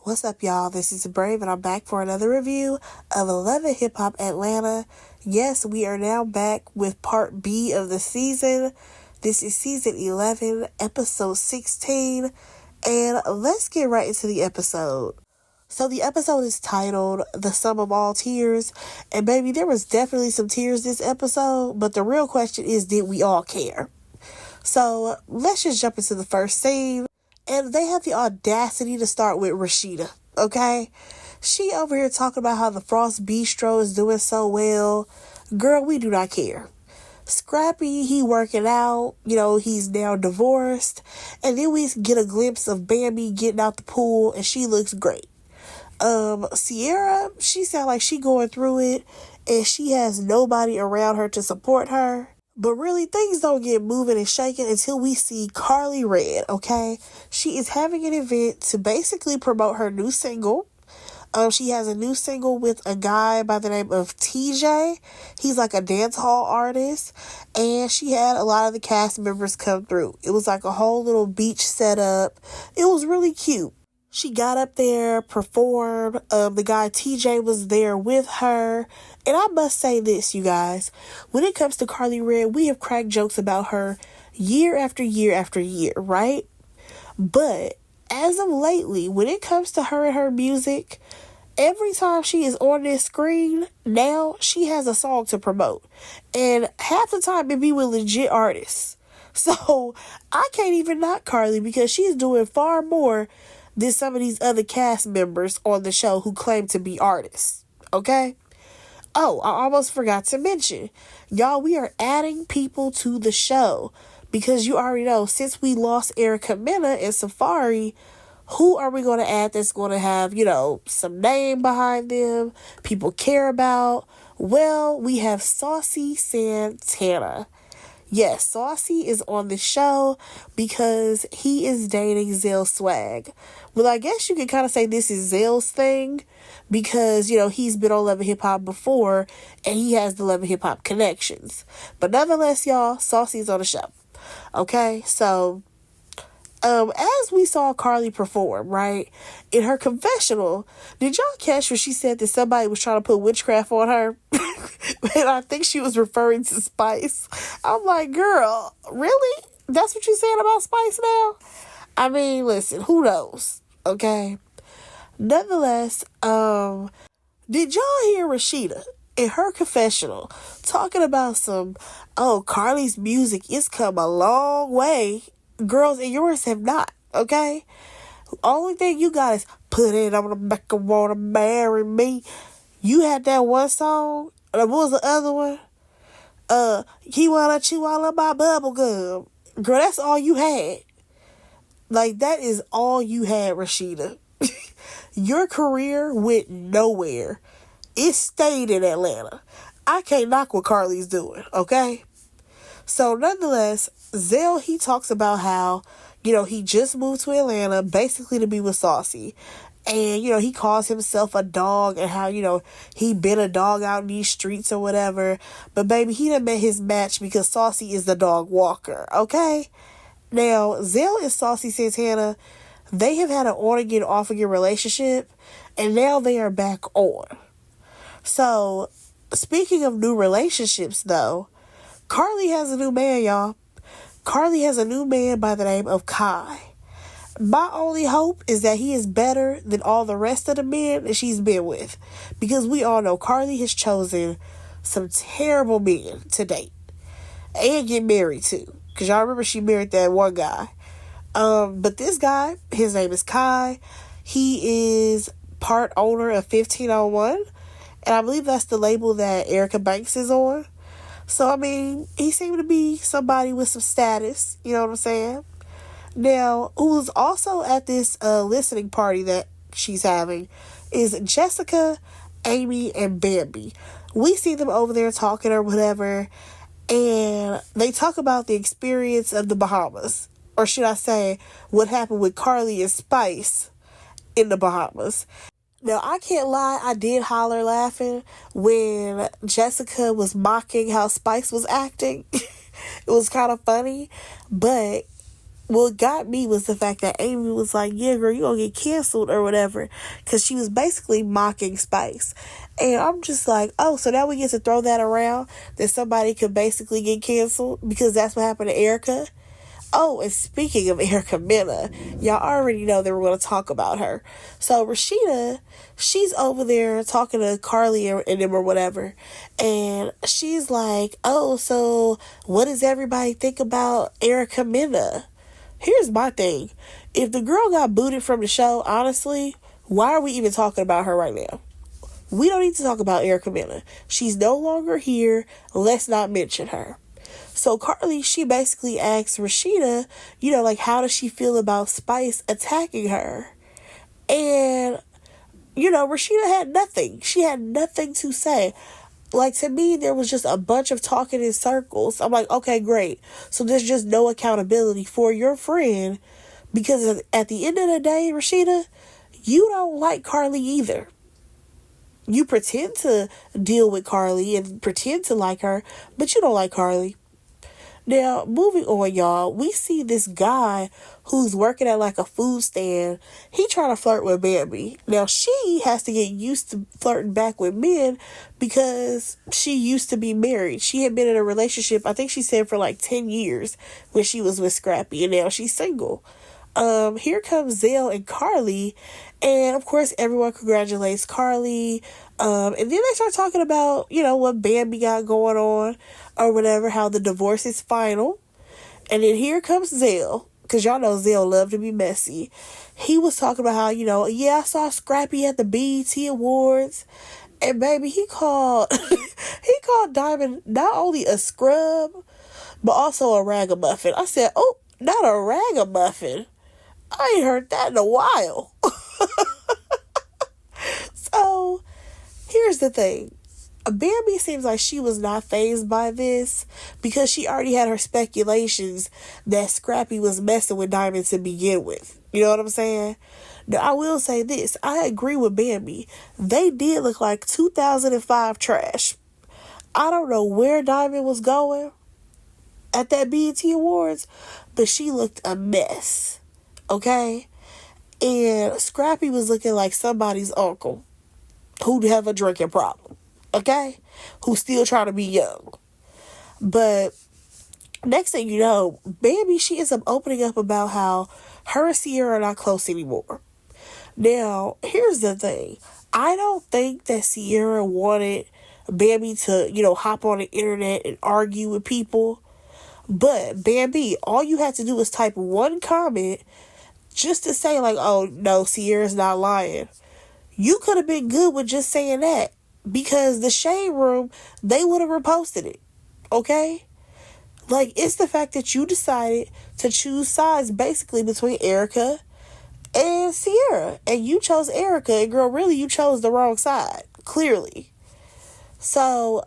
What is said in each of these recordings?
What's up, y'all? This is Brave, and I'm back for another review of Love and Hip Hop Atlanta. Yes, we are now back with part B of the season. This is season 11, episode 16, and let's get right into the episode. So the episode is titled The Sum of All Tears, and baby, there was definitely some tears this episode, but the real question is, did we all care? So let's just jump into the first scene. And they have the audacity to start with Rashida, okay? She over here talking about how the Frost Bistro is doing so well. Girl, we do not care. Scrappy, he working out. He's now divorced. And then we get a glimpse of Bambi getting out the pool, and she looks great. Sierra, she sound like she going through it, and she has nobody around her to support her. But really, things don't get moving and shaking until we see Karlie Redd, okay? She is having an event to basically promote her new single. She has a new single with a guy by the name of TJ. He's like a dance hall artist. And she had a lot of the cast members come through. It was like a whole little beach setup. It was really cute. She got up there, performed. The guy TJ was there with her. And I must say this, you guys. When it comes to Karlie Redd, we have cracked jokes about her year after year after year, right? But as of lately, when it comes to her and her music, every time she is on this screen, now she has a song to promote. And half the time it be with legit artists. So I can't even knock Karlie because she's doing far more than some of these other cast members on the show who claim to be artists. Okay? Oh, I almost forgot to mention. Y'all, we are adding people to the show. Because you already know, since we lost Erica Mena and Safari, who are we going to add that's going to have, some name behind them, people care about? Well, we have Saucy Santana. Yes, Saucy is on the show because he is dating Zell Swag. Well, I guess you could kind of say this is Zell's thing because, he's been on Love and Hip Hop before and he has the Love and Hip Hop connections. But nonetheless, y'all, Saucy's on the show. Okay, so as we saw Karlie perform, right, in her confessional, did y'all catch when she said that somebody was trying to put witchcraft on her? And I think she was referring to Spice. I'm like, girl, really? That's what you saying about Spice now? I mean, listen, who knows? Okay. Nonetheless, did y'all hear Rashida in her confessional talking about Karlie's music is come a long way. Girls, and yours have not, okay? Only thing you got is put it on the back and wanna marry me. You had that one song. What was the other one? He wanna chew all of my bubble gum. Girl, that's all you had. Like, that is all you had, Rashida. Your career went nowhere. It stayed in Atlanta. I can't knock what Karlie's doing, okay? So, nonetheless, Zell, he talks about how, he just moved to Atlanta basically to be with Saucy. And, he calls himself a dog and how, he been a dog out in these streets or whatever. But, baby, he done met his match because Saucy is the dog walker, okay? Now, Zell and Saucy Santana, they have had an on-again, off-again relationship. And now they are back on. So, speaking of new relationships, though, Karlie has a new man, y'all. Karlie has a new man by the name of Kai. My only hope is that he is better than all the rest of the men that she's been with. Because we all know Karlie has chosen some terrible men to date. And get married to. Because y'all remember she married that one guy. But this guy, his name is Kai. He is part owner of 1501. And I believe that's the label that Erica Banks is on. So, I mean, he seemed to be somebody with some status. You know what I'm saying? Now, who's also at this listening party that she's having is Jessica, Amy, and Bambi. We see them over there talking or whatever. And they talk about the experience of the Bahamas. Or should I say, what happened with Karlie and Spice in the Bahamas. Now, I can't lie, I did holler laughing when Jessica was mocking how Spice was acting. It was kind of funny, but what got me was the fact that Amy was like, yeah, girl, you gonna get canceled or whatever. Because she was basically mocking Spice. And I'm just like, oh, so now we get to throw that around that somebody could basically get canceled because that's what happened to Erica. Oh, and speaking of Erica Mena, y'all already know that we're going to talk about her. So Rashida, she's over there talking to Carly and them or whatever. And she's like, oh, so what does everybody think about Erica Mena? Here's my thing. If the girl got booted from the show, honestly, why are we even talking about her right now? We don't need to talk about Erica Mena. She's no longer here. Let's not mention her. So Carly, she basically asks Rashida, like, how does she feel about Spice attacking her? And, Rashida had nothing. She had nothing to say. Like, to me, there was just a bunch of talking in circles. I'm like, okay, great. So there's just no accountability for your friend because at the end of the day, Rashida, you don't like Carly either. You pretend to deal with Carly and pretend to like her, but you don't like Carly. Now, moving on, y'all, we see this guy who's working at like a food stand. He trying to flirt with Bambi. Now, she has to get used to flirting back with men because she used to be married. She had been in a relationship, I think she said for like 10 years when she was with Scrappy, and now she's single. Here comes Zell and Carly, and of course everyone congratulates Carly. And then they start talking about, what Bambi got going on or whatever, how the divorce is final. And then here comes Zell, because y'all know Zell love to be messy. He was talking about how, I saw Scrappy at the BET Awards. And baby, he called Diamond not only a scrub, but also a ragamuffin. I said, oh, not a ragamuffin. I ain't heard that in a while. So, here's the thing. Bambi seems like she was not fazed by this because she already had her speculations that Scrappy was messing with Diamond to begin with. You know what I'm saying? Now, I will say this. I agree with Bambi. They did look like 2005 trash. I don't know where Diamond was going at that BET Awards, but she looked a mess. Okay? And Scrappy was looking like somebody's uncle who'd have a drinking problem. Okay? Who's still trying to be young. But next thing you know, Bambi, she ends up opening up about how her and Sierra are not close anymore. Now, here's the thing. I don't think that Sierra wanted Bambi to, hop on the internet and argue with people. But Bambi, all you had to do was type one comment just to say like, oh, no, Sierra's not lying. You could have been good with just saying that because the Shade Room, they would have reposted it. Okay? Like, it's the fact that you decided to choose sides basically between Erica and Sierra. And you chose Erica. And girl, really, you chose the wrong side. Clearly. So,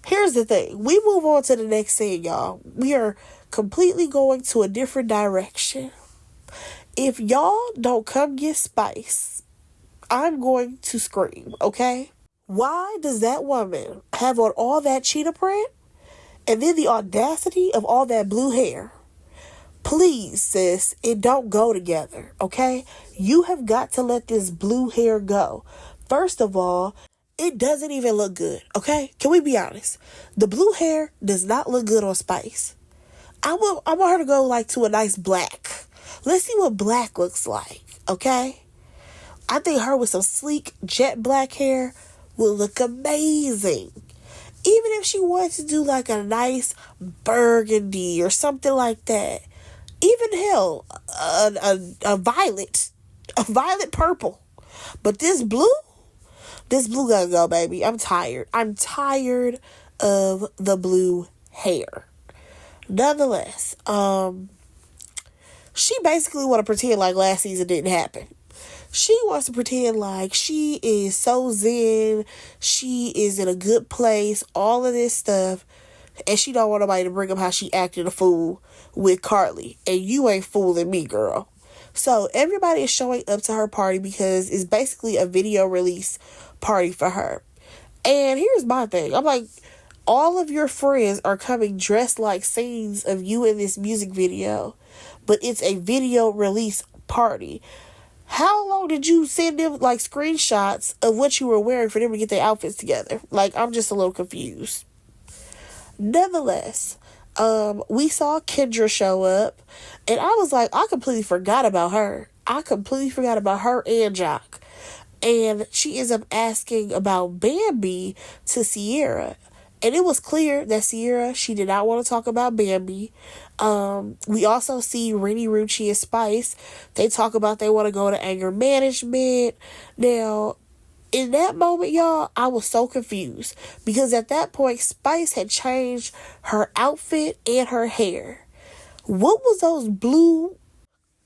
here's the thing. We move on to the next scene, y'all. We are completely going to a different direction. If y'all don't come get Spice, I'm going to scream, okay? Why does that woman have on all that cheetah print and then the audacity of all that blue hair? Please, sis, it don't go together, okay? You have got to let this blue hair go. First of all, it doesn't even look good, okay? Can we be honest? The blue hair does not look good on Spice. I want her to go like to a nice black. Let's see what black looks like, okay? I think her with some sleek jet black hair will look amazing. Even if she wanted to do like a nice burgundy or something like that. Even hell, a violet purple. But this blue gotta go, baby. I'm tired of the blue hair. Nonetheless, she basically want to pretend like last season didn't happen. She wants to pretend like she is so zen, she is in a good place, all of this stuff, and she don't want nobody to bring up how she acted a fool with Carly. And you ain't fooling me, girl. So everybody is showing up to her party because it's basically a video release party for her. And here's my thing. I'm like, all of your friends are coming dressed like scenes of you in this music video, but it's a video release party. How long did you send them like screenshots of what you were wearing for them to get their outfits together? Like, I'm just a little confused. Nevertheless, we saw Kendra show up, and I was like, I completely forgot about her. I completely forgot about her and Jock. And she ends up asking about Bambi to Sierra. And it was clear that Sierra, she did not want to talk about Bambi. We also see Rennie, Rucci, and Spice. They talk about they want to go to anger management. Now, in that moment, y'all, I was so confused. Because at that point, Spice had changed her outfit and her hair. What was those blue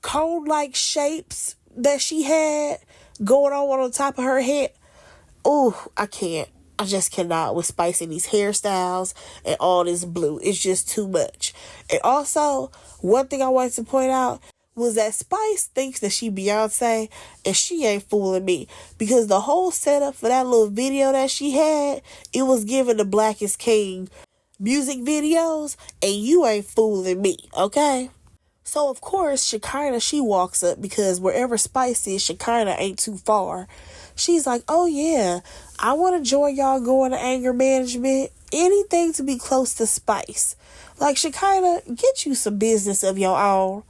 cone-like shapes that she had going on the top of her head? Oh, I can't. I just cannot with Spice and these hairstyles and all this blue. It's just too much. And also, one thing I wanted to point out was that Spice thinks that she Beyonce, and she ain't fooling me. Because the whole setup for that little video that she had, it was giving the Black is King music videos, and you ain't fooling me, okay? So, of course, Shekinah, she walks up because wherever Spice is, Shekinah ain't too far. She's like, oh yeah, I want to join y'all going to anger management. Anything to be close to Spice. Like, Shekinah, get you some business of your own.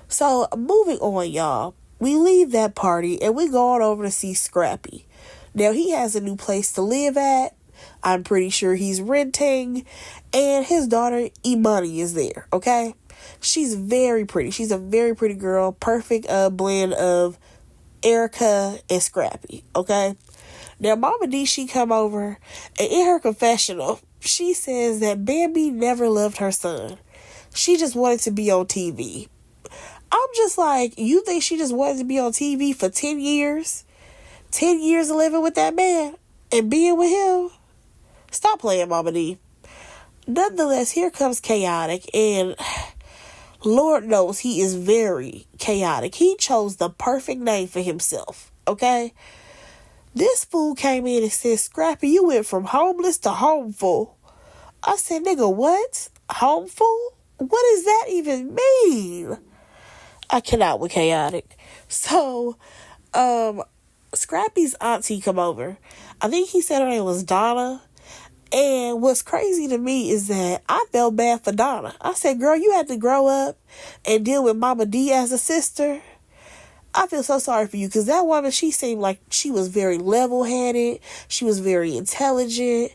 So, moving on, y'all. We leave that party and we go on over to see Scrappy. Now, he has a new place to live at. I'm pretty sure he's renting. And his daughter, Imani, is there, okay? She's very pretty. She's a very pretty girl. Perfect blend of Erica and Scrappy, okay? Now, Mama D, she come over, and in her confessional, she says that Bambi never loved her son. She just wanted to be on TV. I'm just like, you think she just wanted to be on TV for 10 years? 10 years of living with that man and being with him? Stop playing, Mama D. Nonetheless, here comes Chaotic, and Lord knows he is very chaotic. He chose the perfect name for himself, okay? This fool came in and said, Scrappy, you went from homeless to homeful. I said, nigga, what? Homeful? What does that even mean? I cannot with Chaotic. So, Scrappy's auntie come over. I think he said her name was Donna. And what's crazy to me is that I felt bad for Donna. I said, girl, you had to grow up and deal with Mama D as a sister. I feel so sorry for you, because that woman, she seemed like she was very level-headed. She was very intelligent.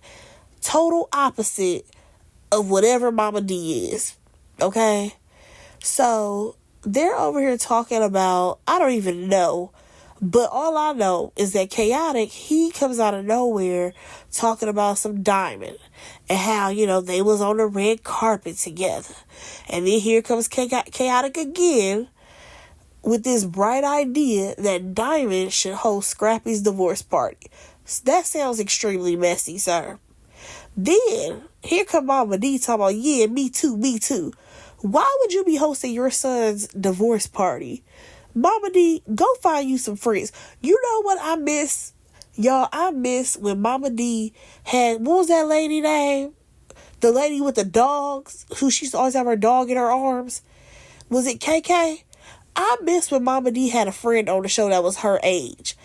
Total opposite of whatever Mama D is. Okay? So, they're over here talking about, I don't even know. But all I know is that Chaotic, he comes out of nowhere talking about some Diamond and how, you know, they was on the red carpet together. And then here comes Chaotic again with this bright idea that Diamond should host Scrappy's divorce party. That sounds extremely messy, sir. Then, here come Mama D talking about, yeah, me too, me too. Why would you be hosting your son's divorce party? Mama D, go find you some friends. You know what I miss? Y'all, I miss when Mama D had, what was that lady name? The lady with the dogs, who she used to always have her dog in her arms. Was it KK? I miss when Mama D had a friend on the show that was her age.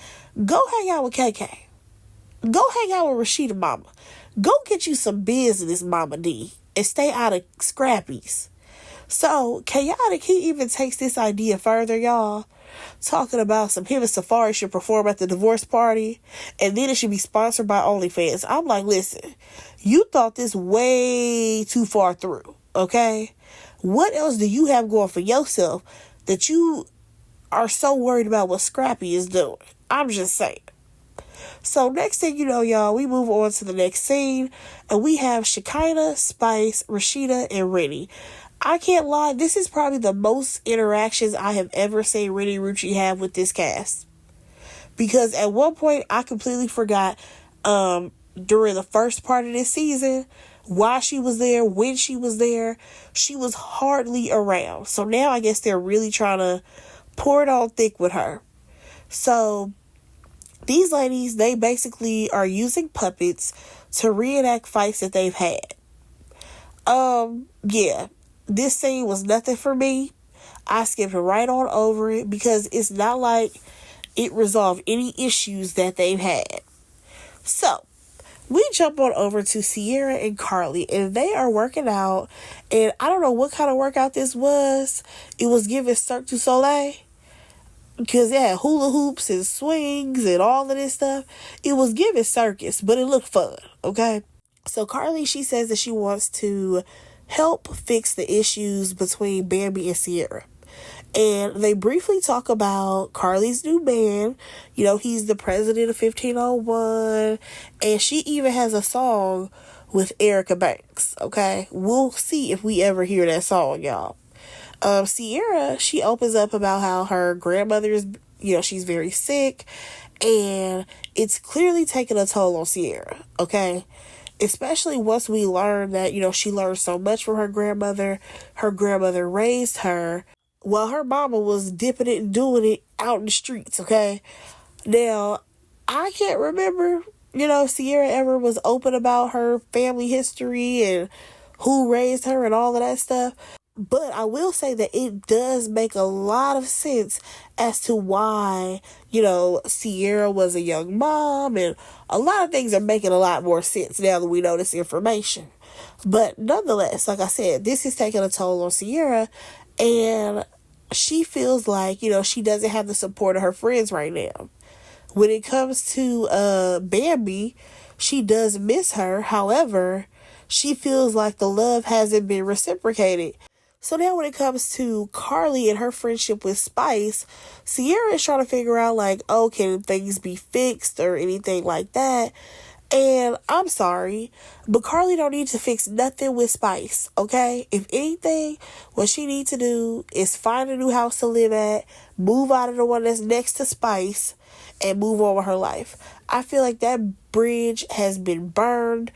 Go hang out with KK. Go hang out with Rashida Mama. Go get you some business, Mama D, and stay out of Scrappy's. So, Chaotic, he even takes this idea further, y'all. Talking about him and Safari should perform at the divorce party, and then it should be sponsored by OnlyFans. I'm like, listen, you thought this way too far through, okay? What else do you have going for yourself that you are so worried about what Scrappy is doing? I'm just saying. So next thing you know, y'all, we move on to the next scene, and we have Shekinah, Spice, Rashida, and Rennie. I can't lie, this is probably the most interactions I have ever seen Rennie Rucci have with this cast. Because at one point, I completely forgot, during the first part of this season, why she was there, when she was there. She was hardly around. So now I guess they're really trying to pour it on thick with her. So these ladies, they basically are using puppets to reenact fights that they've had. Yeah, this scene was nothing for me. I skipped right on over it because it's not like it resolved any issues that they've had. So, we jump on over to Sierra and Carly, and they are working out. And I don't know what kind of workout this was. It was giving Cirque du Soleil, because it had hula hoops and swings and all of this stuff. It was giving circus, but it looked fun, okay? So Carly, she says that she wants to help fix the issues between Bambi and Sierra. And they briefly talk about Carly's new band. You know, he's the president of 1501. And she even has a song with Erica Banks, okay? We'll see if we ever hear that song, y'all. Sierra, she opens up about how her grandmother is, she's very sick. And it's clearly taking a toll on Sierra, okay? Especially once we learn that, she learned so much from her grandmother. Her grandmother raised her while her mama was dipping it and doing it out in the streets, okay? Now, I can't remember, Sierra ever was open about her family history and who raised her and all of that stuff. But I will say that it does make a lot of sense as to why, Sierra was a young mom, and a lot of things are making a lot more sense now that we know this information. But nonetheless, like I said, this is taking a toll on Sierra, and she feels like, she doesn't have the support of her friends right now. When it comes to Bambi, she does miss her. However, she feels like the love hasn't been reciprocated. So now when it comes to Carly and her friendship with Spice, Sierra is trying to figure out, like, oh, can things be fixed or anything like that? And I'm sorry, but Carly don't need to fix nothing with Spice, okay? If anything, what she needs to do is find a new house to live at, move out of the one that's next to Spice, and move on with her life. I feel like that bridge has been burned.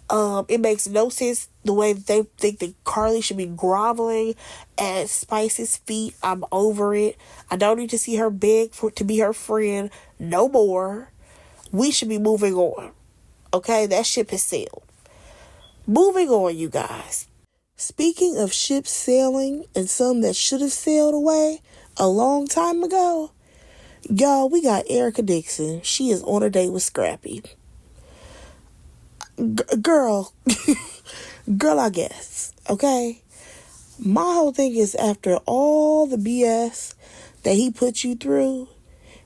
It makes no sense the way that they think that Carly should be groveling at Spice's feet. I'm over it. I don't need to see her beg to be her friend no more. We should be moving on. Okay, that ship has sailed. Moving on, you guys. Speaking of ships sailing and some that should have sailed away a long time ago, y'all, we got Erica Dixon. She is on a date with Scrappy. Girl, I guess, okay? My whole thing is, after all the BS that he put you through,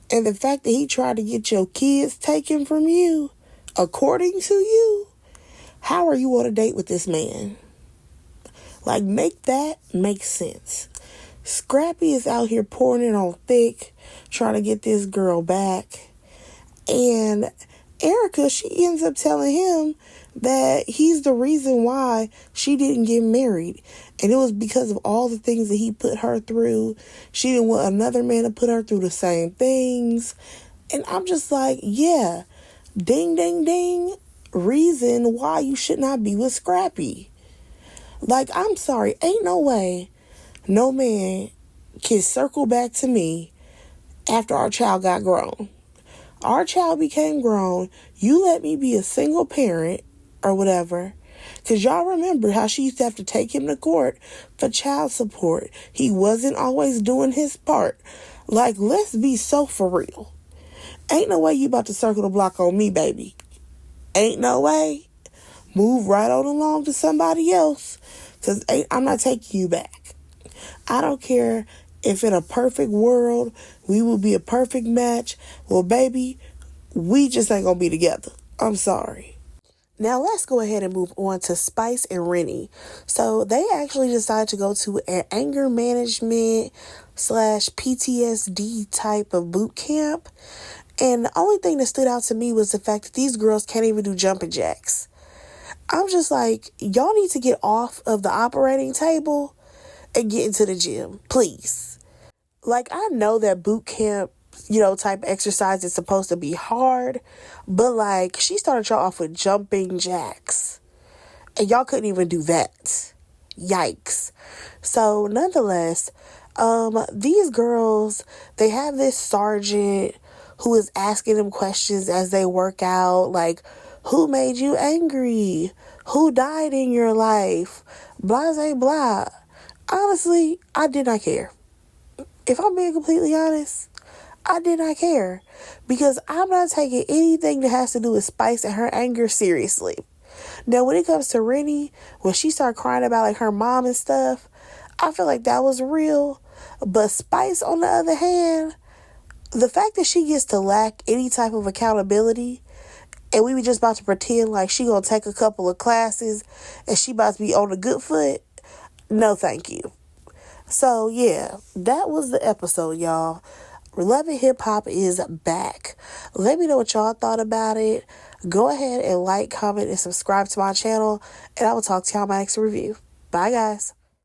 and the fact that he tried to get your kids taken from you, according to you, how are you on a date with this man? Like, make that make sense. Scrappy is out here pouring it on thick, trying to get this girl back. And Erica, she ends up telling him that he's the reason why she didn't get married. And it was because of all the things that he put her through. She didn't want another man to put her through the same things. And I'm just like, yeah, ding, ding, ding, reason why you should not be with Scrappy. Like, I'm sorry, ain't no way no man can circle back to me after our child got grown. Our child became grown. You let me be a single parent or whatever. Because y'all remember how she used to have to take him to court for child support. He wasn't always doing his part. Like, let's be so for real. Ain't no way you about to circle the block on me, baby. Ain't no way. Move right on along to somebody else. Because I'm not taking you back. I don't care if in a perfect world we will be a perfect match. Well, baby, we just ain't going to be together. I'm sorry. Now let's go ahead and move on to Spice and Rennie. So they actually decided to go to an anger management / PTSD type of boot camp. And the only thing that stood out to me was the fact that these girls can't even do jumping jacks. I'm just like, y'all need to get off of the operating table and get into the gym, please. Like, I know that boot camp, type exercise is supposed to be hard, but like, she started y'all off with jumping jacks, and y'all couldn't even do that. Yikes. So nonetheless, these girls, they have this sergeant who is asking them questions as they work out, like, Who made you angry? Who died in your life? Blah, blah, blah. Honestly, I did not care. If I'm being completely honest, I did not care. Because I'm not taking anything that has to do with Spice and her anger seriously. Now, when it comes to Rennie, when she started crying about like her mom and stuff, I feel like that was real. But Spice, on the other hand, the fact that she gets to lack any type of accountability, and we were just about to pretend like she gonna take a couple of classes and she about to be on a good foot, no thank you. So yeah, that was the episode, y'all. Love and Hip Hop is back. Let me know what y'all thought about it. Go ahead and like, comment, and subscribe to my channel, and I will talk to y'all in my next review. Bye, guys.